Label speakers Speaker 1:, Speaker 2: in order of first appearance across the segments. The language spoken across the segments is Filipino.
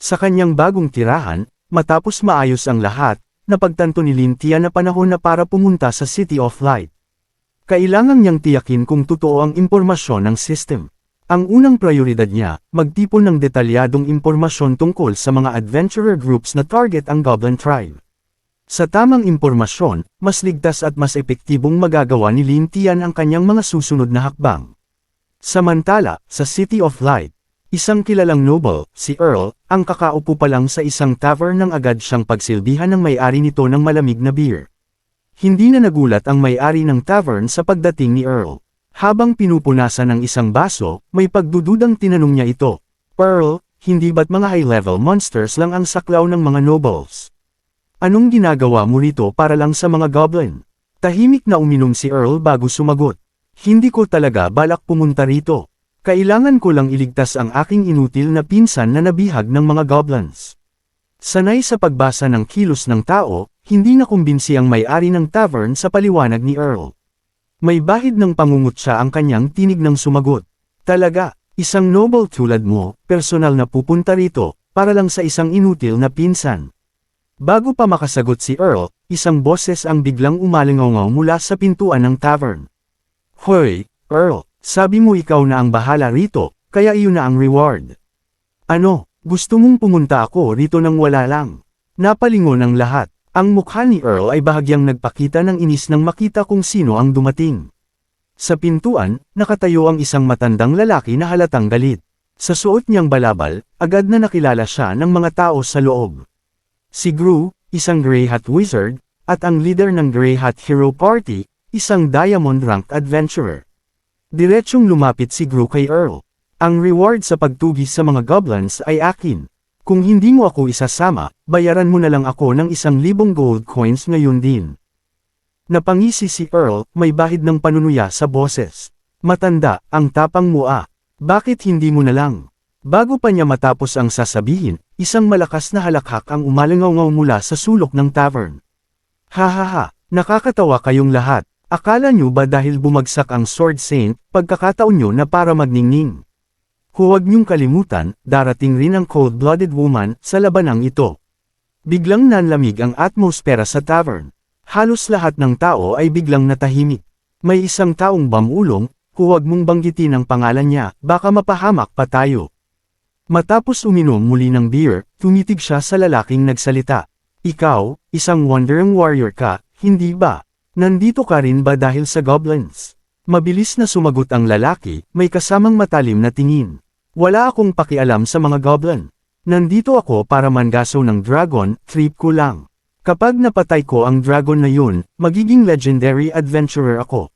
Speaker 1: Sa kanyang bagong tirahan, matapos maayos ang lahat, napagtanto ni Lin Tian na panahon na para pumunta sa City of Light. Kailangan niyang tiyakin kung totoo ang impormasyon ng system. Ang unang prioridad niya, magtipon ng detalyadong impormasyon tungkol sa mga adventurer groups na target ang Goblin Tribe. Sa tamang impormasyon, mas ligtas at mas epektibong magagawa ni Lin Tian ang kanyang mga susunod na hakbang. Samantala, sa City of Light, isang kilalang noble, si Earl, ang kakaupo pa lang sa isang tavern nang agad siyang pagsilbihan ng may-ari nito ng malamig na beer. Hindi na nagulat ang may-ari ng tavern sa pagdating ni Earl. Habang pinupunasan ng isang baso, may pagdududang tinanong niya ito, "Earl, hindi ba't mga high-level monsters lang ang saklaw ng mga nobles? Anong ginagawa mo rito para lang sa mga goblin?" Tahimik na uminom si Earl bago sumagot, "Hindi ko talaga balak pumunta rito. Kailangan ko lang iligtas ang aking inutil na pinsan na nabihag ng mga goblins." Sanay sa pagbasa ng kilos ng tao, hindi nakumbinsi ang may-ari ng tavern sa paliwanag ni Earl. May bahid ng pangungutya ang kanyang tinig nang sumagot. "Talaga, isang noble tulad mo, personal na pupunta rito, para lang sa isang inutil na pinsan?" Bago pa makasagot si Earl, isang boses ang biglang umalingaw mula sa pintuan ng tavern. "Hoy, Earl, sabi mo ikaw na ang bahala rito, kaya iyon na ang reward. Ano, gusto mong pumunta ako rito nang wala lang?" Napalingon ang lahat. Ang mukha ni Earl ay bahagyang nagpakita ng inis nang makita kung sino ang dumating. Sa pintuan, nakatayo ang isang matandang lalaki na halatang galit. Sa suot niyang balabal, agad na nakilala siya ng mga tao sa loob. Si Gru, isang Grey Hat Wizard, at ang leader ng Grey Hat Hero Party, isang Diamond-ranked adventurer. Diretsyong lumapit si Gru kay Earl. "Ang reward sa pagtugis sa mga goblins ay akin. Kung hindi mo ako isasama, bayaran mo na lang ako ng 1,000 gold coins ngayon din." Napangisi si Earl, may bahid ng panunuya sa boses. "Matanda, ang tapang mo ah. Bakit hindi mo na lang?" Bago pa niya matapos ang sasabihin, isang malakas na halakhak ang umalingaw mula sa sulok ng tavern. "Hahaha, nakakatawa kayong lahat. Akala nyo ba dahil bumagsak ang Sword Saint, pagkakataon nyo na para magningning? Huwag niyong kalimutan, darating rin ang cold-blooded woman sa labanang ito." Biglang nanlamig ang atmosfera sa tavern. Halos lahat ng tao ay biglang natahimik. May isang taong bamulong, "Huwag mong banggitin ang pangalan niya, baka mapahamak pa tayo." Matapos uminom muli ng beer, tumitig siya sa lalaking nagsalita. "Ikaw, isang wandering warrior ka, hindi ba? Nandito ka rin ba dahil sa goblins?" Mabilis na sumagot ang lalaki, may kasamang matalim na tingin. "Wala akong pakialam sa mga goblin. Nandito ako para mangaso ng dragon, trip ko lang. Kapag napatay ko ang dragon na yun, magiging legendary adventurer ako."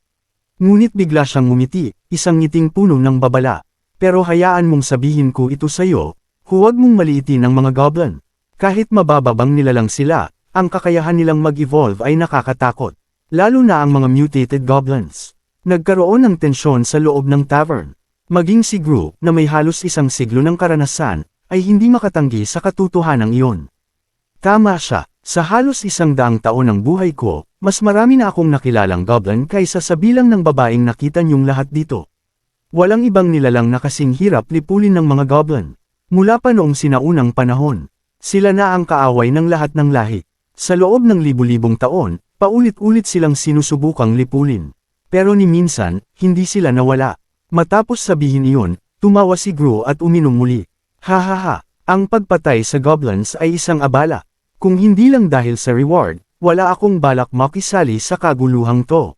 Speaker 1: Ngunit bigla siyang ngumiti, isang ngiting puno ng babala. "Pero hayaan mong sabihin ko ito sa'yo, huwag mong maliitin ang mga goblin. Kahit mabababang nilalang sila, ang kakayahan nilang mag-evolve ay nakakatakot. Lalo na ang mga mutated goblins." Nagkaroon ng tensyon sa loob ng tavern. Maging si Gru, na may halos isang siglo ng karanasan, ay hindi makatanggi sa katotohanan iyon. "Tama siya, sa halos 100 taon ng buhay ko, mas marami na akong nakilalang goblin kaysa sa bilang ng babaeng nakita niyong lahat dito. Walang ibang nilalang na kasing hirap lipulin ng mga goblin. Mula pa noong sinaunang panahon, sila na ang kaaway ng lahat ng lahi. Sa loob ng libu-libong taon, paulit-ulit silang sinusubukang lipulin. Pero ni minsan, hindi sila nawala." Matapos sabihin iyon, tumawa si Gru at uminom muli. "Hahaha, ang pagpatay sa goblins ay isang abala. Kung hindi lang dahil sa reward, wala akong balak makisali sa kaguluhang to."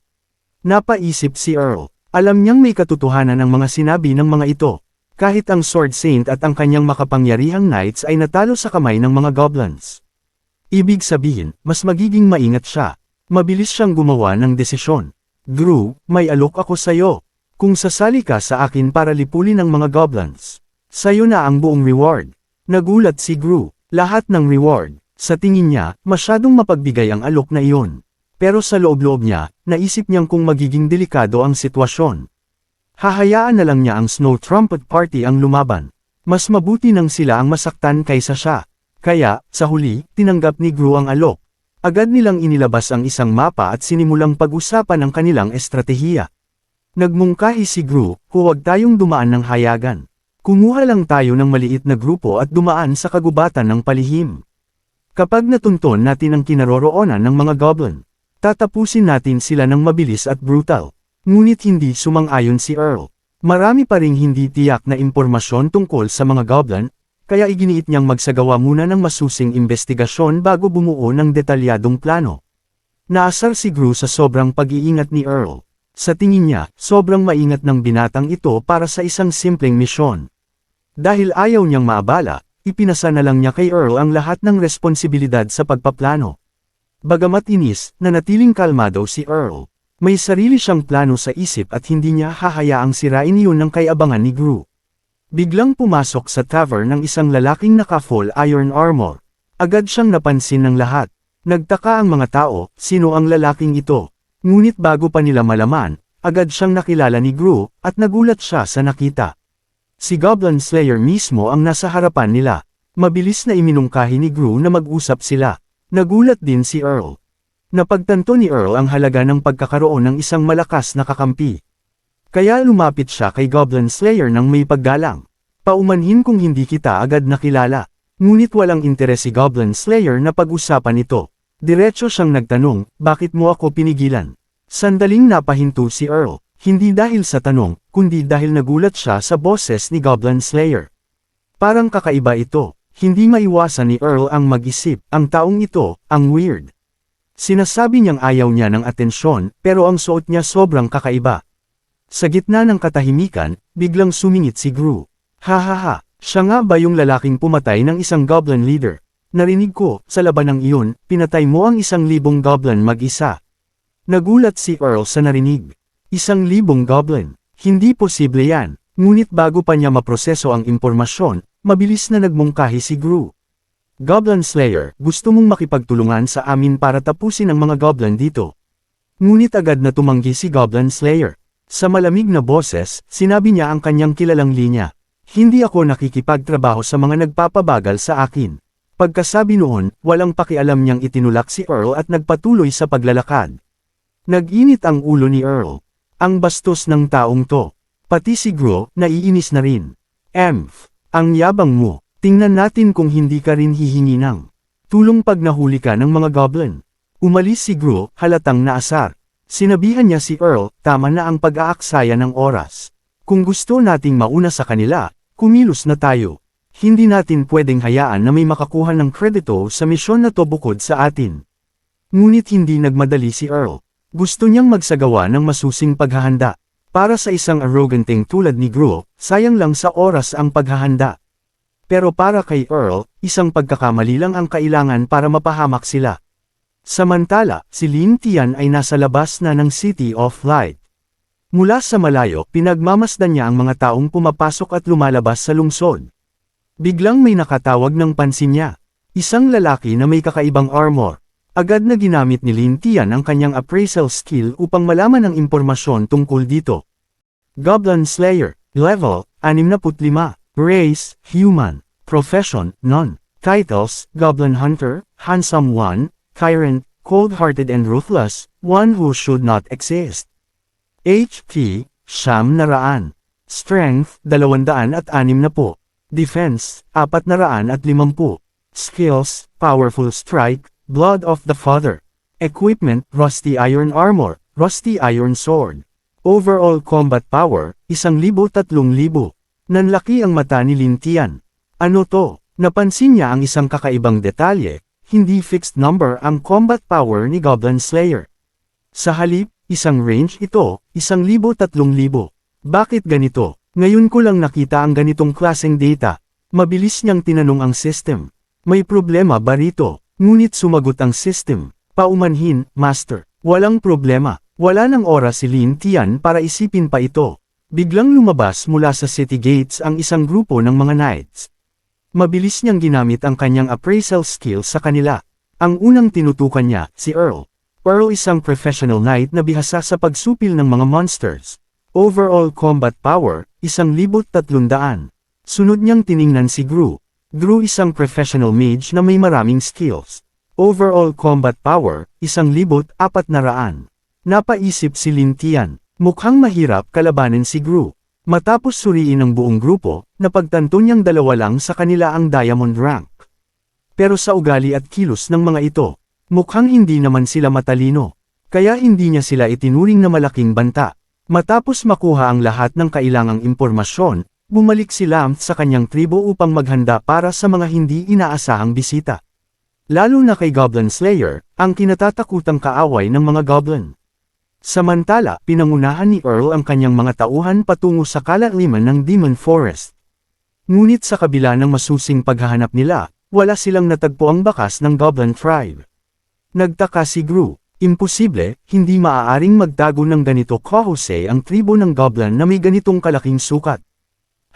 Speaker 1: Napaisip si Earl. Alam niyang may katotohanan ang mga sinabi ng mga ito. Kahit ang Sword Saint at ang kanyang makapangyarihang knights ay natalo sa kamay ng mga goblins. Ibig sabihin, mas magiging maingat siya. Mabilis siyang gumawa ng desisyon. "Gru, may alok ako sayo. Kung sasali ka sa akin para lipulin ang mga goblins, sayo na ang buong reward." Nagulat si Gru. Lahat ng reward, sa tingin niya, masyadong mapagbigay ang alok na iyon. Pero sa loob-loob niya, naisip niyang kung magiging delikado ang sitwasyon. Hahayaan na lang niya ang Snow Trumpet Party ang lumaban. Mas mabuti nang sila ang masaktan kaysa siya. Kaya, sa huli, tinanggap ni Gru ang alok. Agad nilang inilabas ang isang mapa at sinimulang pag-usapan ang kanilang estratehiya. Nagmungkahi si Gru, "Huwag tayong dumaan ng hayagan. Kumuha lang tayo ng maliit na grupo at dumaan sa kagubatan ng palihim. Kapag natunton natin ang kinaroroonan ng mga goblin, tatapusin natin sila ng mabilis at brutal. Ngunit hindi sumang-ayon si Earl. Marami pa ring hindi tiyak na impormasyon tungkol sa mga goblin, kaya iginiit niyang magsagawa muna ng masusing investigasyon bago bumuo ng detalyadong plano. Naasar si Gru sa sobrang pag-iingat ni Earl. Sa tingin niya, sobrang maingat ng binatang ito para sa isang simpleng misyon. Dahil ayaw niyang maabala, ipinasa na lang niya kay Earl ang lahat ng responsibilidad sa pagpaplano. Bagamat inis, nanatiling kalmado si Earl. May sarili siyang plano sa isip at hindi niya hahayaang sirain iyon ng kay-abangan ni Gru. Biglang pumasok sa tavern ng isang lalaking naka-full iron armor. Agad siyang napansin ng lahat. Nagtaka ang mga tao, sino ang lalaking ito? Ngunit bago pa nila malaman, agad siyang nakilala ni Gru, at nagulat siya sa nakita. Si Goblin Slayer mismo ang nasa harapan nila. Mabilis na iminungkahi ni Gru na mag-usap sila. Nagulat din si Earl. Napagtanto ni Earl ang halaga ng pagkakaroon ng isang malakas na kakampi. Kaya lumapit siya kay Goblin Slayer ng may paggalang. Paumanhin kung hindi kita agad nakilala. Ngunit walang interes si Goblin Slayer na pag-usapan ito. Diretso siyang nagtanong, bakit mo ako pinigilan? Sandaling napahinto si Earl, hindi dahil sa tanong, kundi dahil nagulat siya sa boses ni Goblin Slayer. Parang kakaiba ito, hindi maiwasan ni Earl ang mag-isip, ang taong ito, ang weird. Sinasabi niyang ayaw niya ng atensyon, pero ang suot niya sobrang kakaiba. Sa gitna ng katahimikan, biglang sumingit si Gru. Hahaha, siya nga ba yung lalaking pumatay ng isang goblin leader? Narinig ko, sa labanang iyon, pinatay mo ang 1,000 goblin mag-isa. Nagulat si Earl sa narinig. 1,000 goblin. Hindi posible yan. Ngunit bago pa niya maproseso ang impormasyon, mabilis na nagmungkahi si Gru. Goblin Slayer, gusto mong makipagtulungan sa amin para tapusin ang mga goblin dito. Ngunit agad na tumanggi si Goblin Slayer. Sa malamig na boses, sinabi niya ang kanyang kilalang linya. Hindi ako nakikipagtrabaho sa mga nagpapabagal sa akin. Pagkasabi noon, walang pakialam niyang itinulak si Earl at nagpatuloy sa paglalakad. Nag-init ang ulo ni Earl. Ang bastos ng taong to. Pati si Gru, naiinis na rin. Ang yabang mo. Tingnan natin kung hindi ka rin hihingi ng tulong pag nahuli ka ng mga goblin. Umalis si Gru, halatang naasar. Sinabihan niya si Earl, tama na ang pag-aaksaya ng oras. Kung gusto nating mauna sa kanila, kumilos na tayo. Hindi natin pwedeng hayaan na may makakuha ng kredito sa misyon na to bukod sa atin. Ngunit hindi nagmadali si Earl. Gusto niyang magsagawa ng masusing paghahanda. Para sa isang arroganting tulad ni Gru, sayang lang sa oras ang paghahanda. Pero para kay Earl, isang pagkakamali lang ang kailangan para mapahamak sila. Samantala, si Lin Tian ay nasa labas na ng City of Light. Mula sa malayo, pinagmamasdan niya ang mga taong pumapasok at lumalabas sa lungsod. Biglang may nakatawag ng pansin niya. Isang lalaki na may kakaibang armor. Agad na ginamit ni Lin Tian ang kanyang appraisal skill upang malaman ang impormasyon tungkol dito. Goblin Slayer, Level, 65. Race, Human. Profession, None. Titles, Goblin Hunter, Handsome One, Tyrant, Cold-Hearted and Ruthless, One who should not exist. HP, 900. Strength, 260. Defense, 450. Skills, Powerful Strike, Blood of the Father. Equipment, Rusty Iron Armor, Rusty Iron Sword. Overall Combat Power, 1,000-3,000. Nanlaki ang mata ni Lin Tian. Ano to? Napansin niya ang isang kakaibang detalye, hindi fixed number ang combat power ni Goblin Slayer. Sa halip, isang range ito, 1,000-3,000. Bakit ganito? Ngayon ko lang nakita ang ganitong klaseng data. Mabilis niyang tinanong ang system. May problema ba rito? Ngunit sumagot ang system. Paumanhin, Master. Walang problema. Wala nang oras si Lin Tian para isipin pa ito. Biglang lumabas mula sa city gates ang isang grupo ng mga knights. Mabilis niyang ginamit ang kanyang appraisal skill sa kanila. Ang unang tinutukan niya, si Earl. Earl isang professional knight na bihasa sa pagsupil ng mga monsters. Overall combat power, 1,300. Sunod niyang tiningnan si Gru. Gru isang professional mage na may maraming skills. Overall combat power, 1,400. Napaisip si Lin Tian. Mukhang mahirap kalabanin si Gru. Matapos suriin ng buong grupo, napagtanto niyang dalawa lang sa kanila ang diamond rank. Pero sa ugali at kilos ng mga ito, mukhang hindi naman sila matalino. Kaya hindi niya sila itinuring na malaking banta. Matapos makuha ang lahat ng kailangang impormasyon, bumalik si Lamp sa kanyang tribo upang maghanda para sa mga hindi inaasahang bisita. Lalo na kay Goblin Slayer, ang kinatatakutang kaaway ng mga goblin. Samantala, pinangunahan ni Earl ang kanyang mga tauhan patungo sa kalaliman ng Demon Forest. Ngunit sa kabila ng masusing paghahanap nila, wala silang natagpo ang bakas ng Goblin Tribe. Nagtaka si Gru, imposible, hindi maaaring magtago ng ganito kahusay ang tribo ng Goblin na may ganitong kalaking sukat.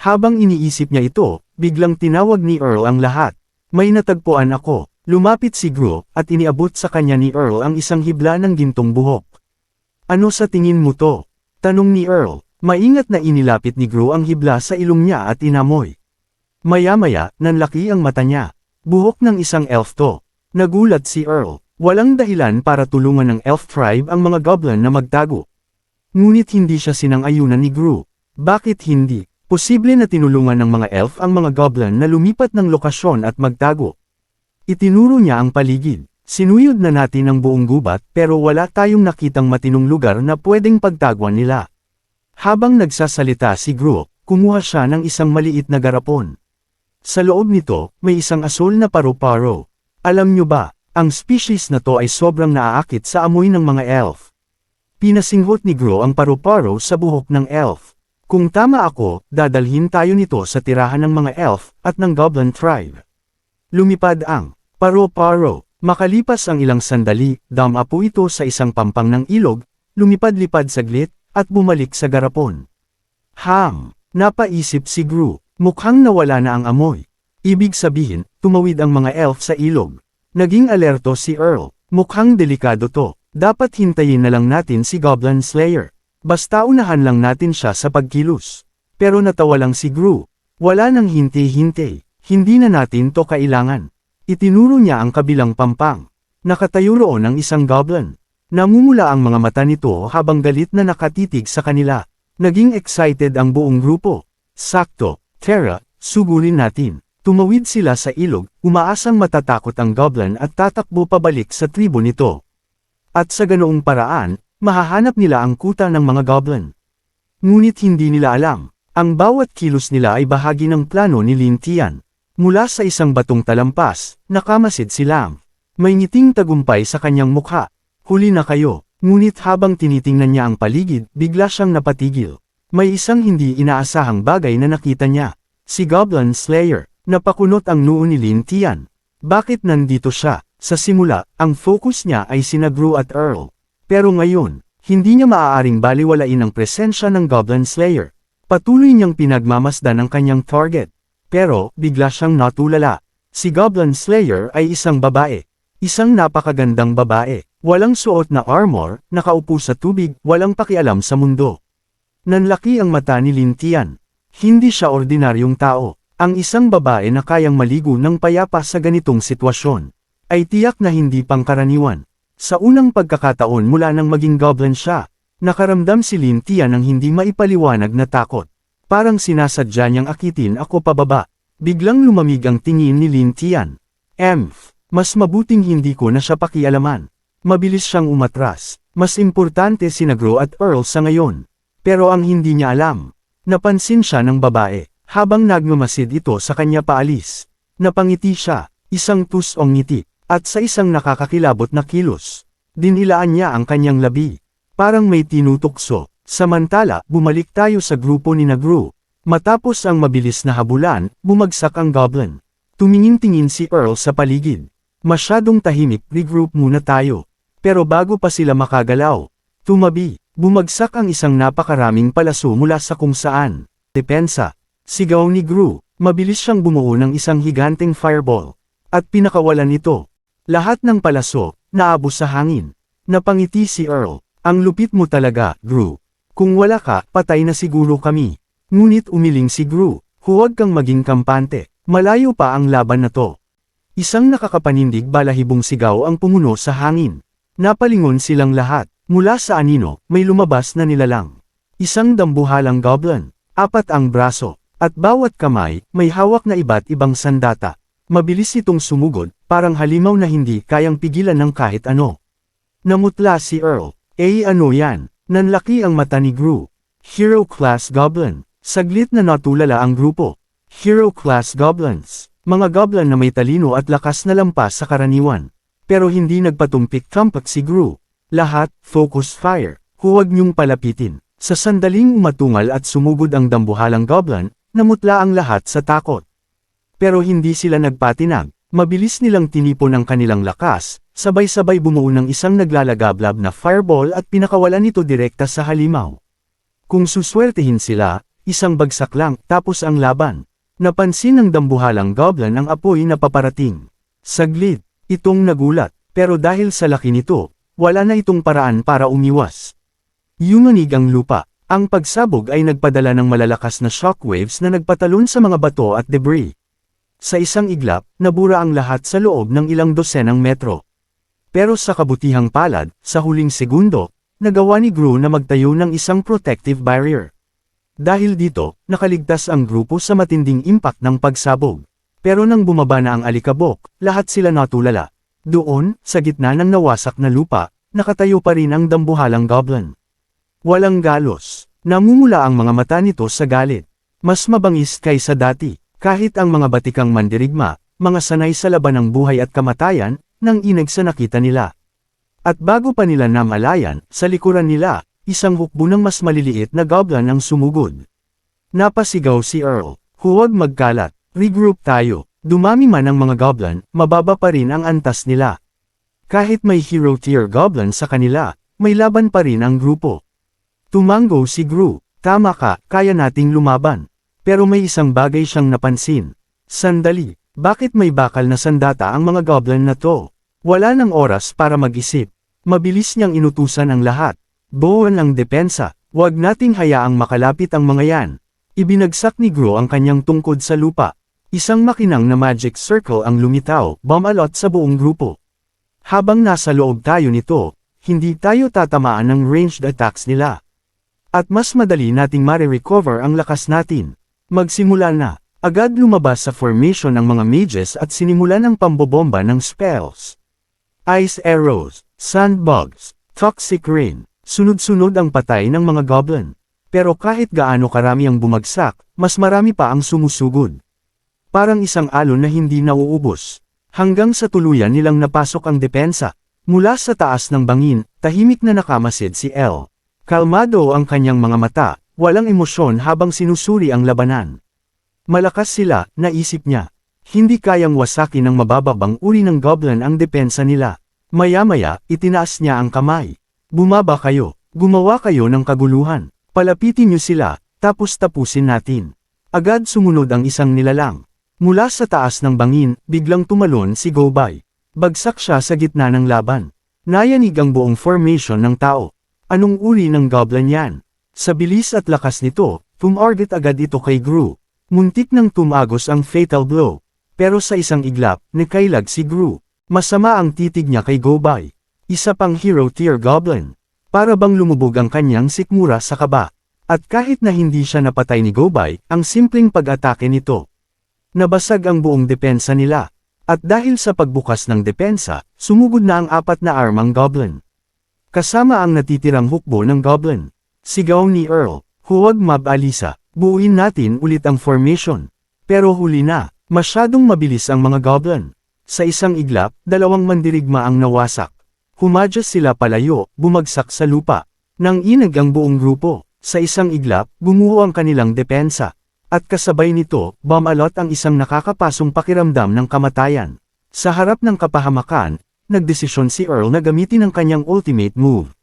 Speaker 1: Habang iniisip niya ito, biglang tinawag ni Earl ang lahat. May natagpuan ako. Lumapit si Gru, at iniabot sa kanya ni Earl ang isang hibla ng gintong buhok. Ano sa tingin mo to? Tanong ni Earl. Maingat na inilapit ni Gru ang hibla sa ilong niya at inamoy. Maya-maya, nanlaki ang mata niya. Buhok ng isang elf to. Nagulat si Earl. Walang dahilan para tulungan ng elf tribe ang mga goblin na magtago. Ngunit hindi siya sinang-ayunan ni Gru. Bakit hindi? Posible na tinulungan ng mga elf ang mga goblin na lumipat ng lokasyon at magtago. Itinuro niya ang paligid. Sinuyod na natin ang buong gubat pero wala tayong nakitang matinong lugar na pwedeng pagtaguan nila. Habang nagsasalita si Gru, kumuha siya ng isang maliit na garapon. Sa loob nito, may isang asul na paru-paro. Alam nyo ba, ang species na to ay sobrang naaakit sa amoy ng mga elf. Pinasinghot ni Gru ang paru-paro sa buhok ng elf. Kung tama ako, dadalhin tayo nito sa tirahan ng mga elf at ng Goblin Tribe. Lumipad ang paru-paro. Makalipas ang ilang sandali, damapo ito sa isang pampang ng ilog, lumipad-lipad saglit, at bumalik sa garapon. Napaisip si Gru, mukhang nawala na ang amoy. Ibig sabihin, tumawid ang mga elf sa ilog. Naging alerto si Earl, mukhang delikado to, dapat hintayin na lang natin si Goblin Slayer. Basta unahan lang natin siya sa pagkilos. Pero natawa lang si Gru, wala nang hintay-hintay, hindi na natin to kailangan. Itinuro niya ang kabilang pampang. Nakatayo roon ang isang goblin. Namumula ang mga mata nito habang galit na nakatitig sa kanila. Naging excited ang buong grupo. Sakto, Tara, sugulin natin. Tumawid sila sa ilog, umaasang matatakot ang goblin at tatakbo pabalik sa tribo nito. At sa ganoong paraan, mahahanap nila ang kuta ng mga goblin. Ngunit hindi nila alam, ang bawat kilos nila ay bahagi ng plano ni Lin Tian. Mula sa isang batong talampas, nakamasid si Lam. May ngiting tagumpay sa kanyang mukha. Huli na kayo. Ngunit habang tinitingnan niya ang paligid, bigla siyang napatigil. May isang hindi inaasahang bagay na nakita niya. Si Goblin Slayer. Napakunot ang noo ni Lin Tian. Bakit nandito siya? Sa simula, ang focus niya ay sina Gru at Earl. Pero ngayon, hindi niya maaaring baliwalain ang presensya ng Goblin Slayer. Patuloy niyang pinagmamasdan ang kanyang target. Pero, bigla siyang natulala. Si Goblin Slayer ay isang babae. Isang napakagandang babae. Walang suot na armor, nakaupo sa tubig, walang pakialam sa mundo. Nanlaki ang mata ni Lin Tian. Hindi siya ordinaryong tao. Ang isang babae na kayang maligo ng payapa sa ganitong sitwasyon, ay tiyak na hindi pangkaraniwan. Sa unang pagkakataon mula nang maging goblin siya, nakaramdam si Lin Tian ng hindi maipaliwanag na takot. Parang sinasadya niyang akitin ako pababa. Biglang lumamig ang tingin ni Lin Tian. Mas mabuting hindi ko na siya pakialaman. Mabilis siyang umatras. Mas importante sina Gru at Earl sa ngayon. Pero ang hindi niya alam, napansin siya ng babae, habang nagmamasid ito sa kanya paalis. Napangiti siya, isang tusong ngiti, at sa isang nakakakilabot na kilos. Dinilaan niya ang kanyang labi. Parang may tinutukso. Samantala, bumalik tayo sa grupo ni Gru. Matapos ang mabilis na habulan, bumagsak ang goblin. Tumingin-tingin si Earl sa paligid. Masyadong tahimik, regroup muna tayo. Pero bago pa sila makagalaw, tumabi, bumagsak ang isang napakaraming palaso mula sa kung saan. Depensa. Sigaw ni Gru, mabilis siyang bumuo ng isang higanteng fireball. At pinakawalan ito. Lahat ng palaso, naabos sa hangin. Napangiti si Earl. Ang lupit mo talaga, Gru. Kung wala ka, patay na siguro kami. Ngunit umiling si Gru, huwag kang maging kampante. Malayo pa ang laban na to. Isang nakakapanindig balahibong sigaw ang pumuno sa hangin. Napalingon silang lahat. Mula sa anino, may lumabas na nilalang. Isang dambuhalang goblin. 4 ang braso, at bawat kamay, may hawak na iba't ibang sandata. Mabilis itong sumugod, parang halimaw na hindi kayang pigilan ng kahit ano. Namutla si Earl. Ano yan? Nanlaki ang mata ni Gru. Hero Class Goblin. Saglit na natulala ang grupo. Hero Class Goblins. Mga goblin na may talino at lakas na lampas sa karaniwan. Pero hindi nagpatumpik-tampak si Gru. Lahat, focus fire. Huwag niyong palapitin. Sa sandaling umatungal at sumugod ang dambuhalang goblin, namutla ang lahat sa takot. Pero hindi sila nagpatinag, mabilis nilang tinipon ang kanilang lakas, sabay-sabay bumuo ng isang naglalagablab na fireball at pinakawalan nito direkta sa halimaw. Kung suswertehin sila, isang bagsak lang, tapos ang laban. Napansin ng dambuhalang goblin ang apoy na paparating. Saglit, itong nagulat, pero dahil sa laki nito, wala na itong paraan para umiwas. Yumanig ang lupa. Ang pagsabog ay nagpadala ng malalakas na shockwaves na nagpatalon sa mga bato at debris. Sa isang iglap, nabura ang lahat sa loob ng ilang dosenang metro. Pero sa kabutihang palad, sa huling segundo, nagawa ni Gru na magtayo ng isang protective barrier. Dahil dito, nakaligtas ang grupo sa matinding impact ng pagsabog. Pero nang bumaba na ang alikabok, lahat sila natulala. Doon, sa gitna ng nawasak na lupa, nakatayo pa rin ang dambuhalang goblin. Walang galos. Namumula ang mga mata nito sa galit. Mas mabangis kaysa dati. Kahit ang mga batikang mandirigma, mga sanay sa laban ng buhay at kamatayan, nang inag sa nakita nila. At bago pa nila namalayan, sa likuran nila, isang hukbo ng mas maliliit na goblin ang sumugod. Napasigaw si Earl, huwag magkalat, regroup tayo. Dumami man ang mga goblin, mababa pa rin ang antas nila. Kahit may hero tier goblin sa kanila, may laban pa rin ang grupo. Tumango si Gru, tama ka, kaya nating lumaban. Pero may isang bagay siyang napansin. Sandali, bakit may bakal na sandata ang mga goblin na to? Wala nang oras para mag-isip. Mabilis niyang inutusan ang lahat. Buuan ang depensa, huwag nating hayaang makalapit ang mga yan. Ibinagsak ni Gru ang kanyang tungkod sa lupa. Isang makinang na magic circle ang lumitaw, bumalot sa buong grupo. Habang nasa loob tayo nito, hindi tayo tatamaan ng ranged attacks nila. At mas madali nating mare-recover ang lakas natin. Magsimula na. Agad lumabas sa formation ng mga mages at sinimulan ang pambobomba ng spells. Ice arrows, sandbugs, toxic rain, sunod-sunod ang patay ng mga goblin. Pero kahit gaano karami ang bumagsak, mas marami pa ang sumusugod. Parang isang alon na hindi nauubos. Hanggang sa tuluyan nilang napasok ang depensa. Mula sa taas ng bangin, tahimik na nakamasid si El. Kalmado ang kanyang mga mata. Walang emosyon habang sinusuri ang labanan. Malakas sila, naisip niya. Hindi kayang wasakin ng mabababang uri ng goblin ang depensa nila. Maya-maya, itinaas niya ang kamay. Bumaba kayo, gumawa kayo ng kaguluhan. Palapitin niyo sila, tapos tapusin natin. Agad sumunod ang isang nilalang. Mula sa taas ng bangin, biglang tumalon si Gobay. Bagsak siya sa gitna ng laban. Nayanig ang buong formation ng tao. Anong uri ng goblin yan? Sa bilis at lakas nito, tumarget agad ito kay Gru. Muntik nang tumagos ang fatal blow. Pero sa isang iglap, nakailag si Gru. Masama ang titig niya kay Gobay. Isa pang hero tier goblin. Para bang lumubog ang kanyang sikmura sa kaba. At kahit na hindi siya napatay ni Gobay, ang simpleng pag-atake nito. Nabasag ang buong depensa nila. At dahil sa pagbukas ng depensa, sumugod na ang 4 na armang goblin. Kasama ang natitirang hukbo ng goblin. Sigaw ni Earl, huwag mag-alisa, buuin natin ulit ang formation. Pero huli na, masyadong mabilis ang mga goblin. Sa isang iglap, 2 mandirigma ang nawasak. Humadya sila palayo, bumagsak sa lupa. Nang inag ang buong grupo, sa isang iglap, gumuho ang kanilang depensa. At kasabay nito, bumalot ang isang nakakapasong pakiramdam ng kamatayan. Sa harap ng kapahamakan, nagdesisyon si Earl na gamitin ang kanyang ultimate move.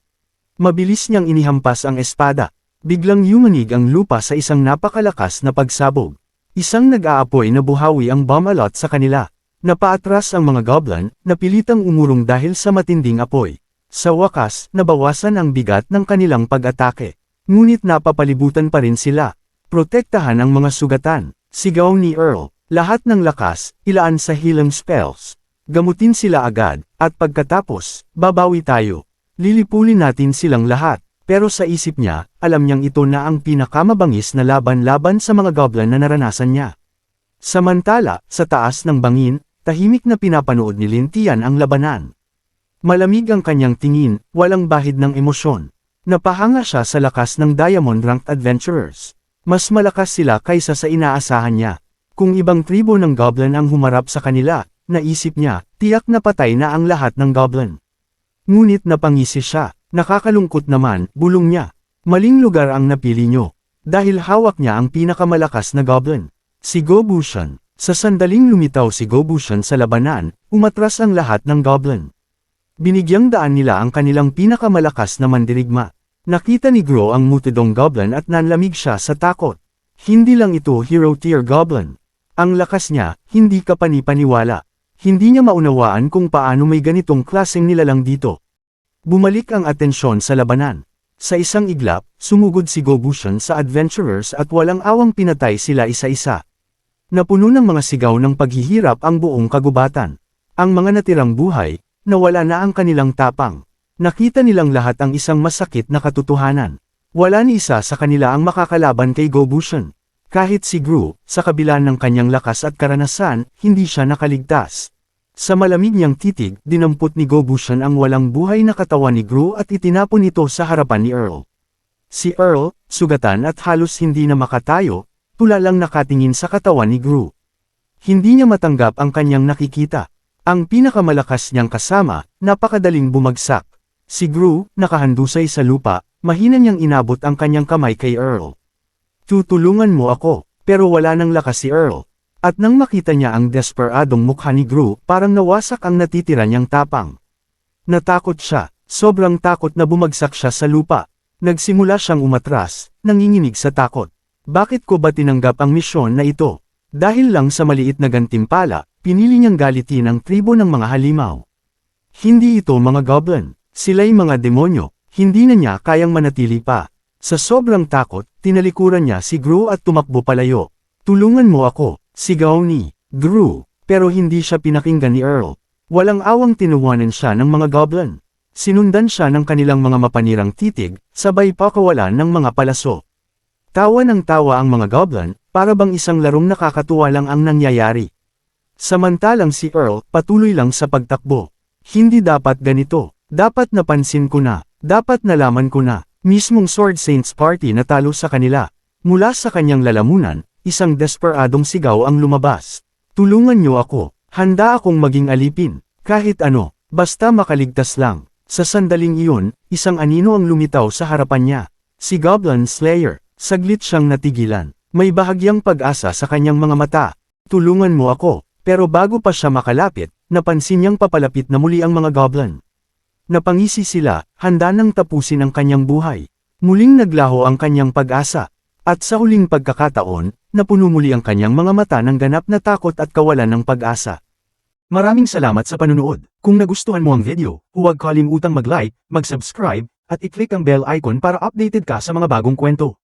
Speaker 1: Mabilis niyang inihampas ang espada. Biglang yumanig ang lupa sa isang napakalakas na pagsabog. Isang nag-aapoy na buhawi ang bumalot sa kanila. Napaatras ang mga goblin, napilitang umurong dahil sa matinding apoy. Sa wakas, nabawasan ang bigat ng kanilang pag-atake. Ngunit napapalibutan pa rin sila. Protektahan ang mga sugatan. Sigaw ni Earl, lahat ng lakas, ilaan sa healing spells. Gamutin sila agad, at pagkatapos, babawi tayo. Lilipulin natin silang lahat. Pero sa isip niya, alam niyang ito na ang pinakamabangis na laban-laban sa mga goblin na naranasan niya. Samantala, sa taas ng bangin, tahimik na pinapanood ni Lin Tian ang labanan. Malamig ang kanyang tingin, walang bahid ng emosyon. Napahanga siya sa lakas ng Diamond Ranked Adventurers. Mas malakas sila kaysa sa inaasahan niya. Kung ibang tribo ng goblin ang humarap sa kanila, naisip niya, tiyak na patay na ang lahat ng goblin. Ngunit napangisi siya, nakakalungkot naman, bulong niya. Maling lugar ang napili nyo. Dahil hawak niya ang pinakamalakas na goblin. Si Go Bushan. Sa sandaling lumitaw si Go Bushan sa labanan, umatras ang lahat ng goblin. Binigyang daan nila ang kanilang pinakamalakas na mandirigma. Nakita ni Gro ang mutidong goblin at nanlamig siya sa takot. Hindi lang ito hero tier goblin. Ang lakas niya, hindi ka panipaniwala. Hindi niya maunawaan kung paano may ganitong klaseng nilalang dito. Bumalik ang atensyon sa labanan. Sa isang iglap, sumugod si Go Bushan sa adventurers at walang awang pinatay sila isa-isa. Napuno ng mga sigaw ng paghihirap ang buong kagubatan. Ang mga natirang buhay, nawala na ang kanilang tapang. Nakita nilang lahat ang isang masakit na katotohanan. Wala ni isa sa kanila ang makakalaban kay Go Bushan. Kahit si Gru, sa kabila ng kanyang lakas at karanasan, hindi siya nakaligtas. Sa malamig niyang titig, dinampot ni Go Bushan ang walang buhay na katawan ni Gru at itinapon ito sa harapan ni Earl. Si Earl, sugatan at halos hindi na makatayo, tula lang nakatingin sa katawan ni Gru. Hindi niya matanggap ang kanyang nakikita. Ang pinakamalakas niyang kasama, napakadaling bumagsak. Si Gru, nakahandusay sa lupa, mahina niyang inabot ang kanyang kamay kay Earl. Tutulungan mo ako, pero wala nang lakas si Earl. At nang makita niya ang desperadong mukha ni Gru, parang nawasak ang natitira niyang tapang. Natakot siya, sobrang takot na bumagsak siya sa lupa. Nagsimula siyang umatras, nanginginig sa takot. Bakit ko ba tinanggap ang misyon na ito? Dahil lang sa maliit na gantimpala, pinili niyang galitin ang tribo ng mga halimaw. Hindi ito mga goblin, sila'y mga demonyo, hindi na niya kayang manatili pa. Sa sobrang takot, tinalikuran niya si Gru at tumakbo palayo. Tulungan mo ako, sigaw ni Gru, pero hindi siya pinakinggan ni Earl. Walang awang tinuwanan siya ng mga goblin. Sinundan siya ng kanilang mga mapanirang titig, sabay pakawalan ng mga palaso. Tawa ng tawa ang mga goblin, para bang isang larong nakakatuwa lang ang nangyayari. Samantalang si Earl, patuloy lang sa pagtakbo. Hindi dapat ganito, dapat napansin ko na, dapat nalaman ko na. Mismong Sword Saints Party natalo sa kanila. Mula sa kanyang lalamunan, isang desperadong sigaw ang lumabas. Tulungan niyo ako, handa akong maging alipin, kahit ano, basta makaligtas lang. Sa sandaling iyon, isang anino ang lumitaw sa harapan niya. Si Goblin Slayer, saglit siyang natigilan. May bahagyang pag-asa sa kanyang mga mata. Tulungan mo ako, pero bago pa siya makalapit, napansin niyang papalapit na muli ang mga goblin. Napangisi sila, handa nang tapusin ang kanyang buhay. Muling naglaho ang kanyang pag-asa. At sa huling pagkakataon, napuno muli ang kanyang mga mata ng ganap na takot at kawalan ng pag-asa. Maraming salamat sa panunood. Kung nagustuhan mo ang video, huwag kalimutang mag-like, mag-subscribe, at i-click ang bell icon para updated ka sa mga bagong kwento.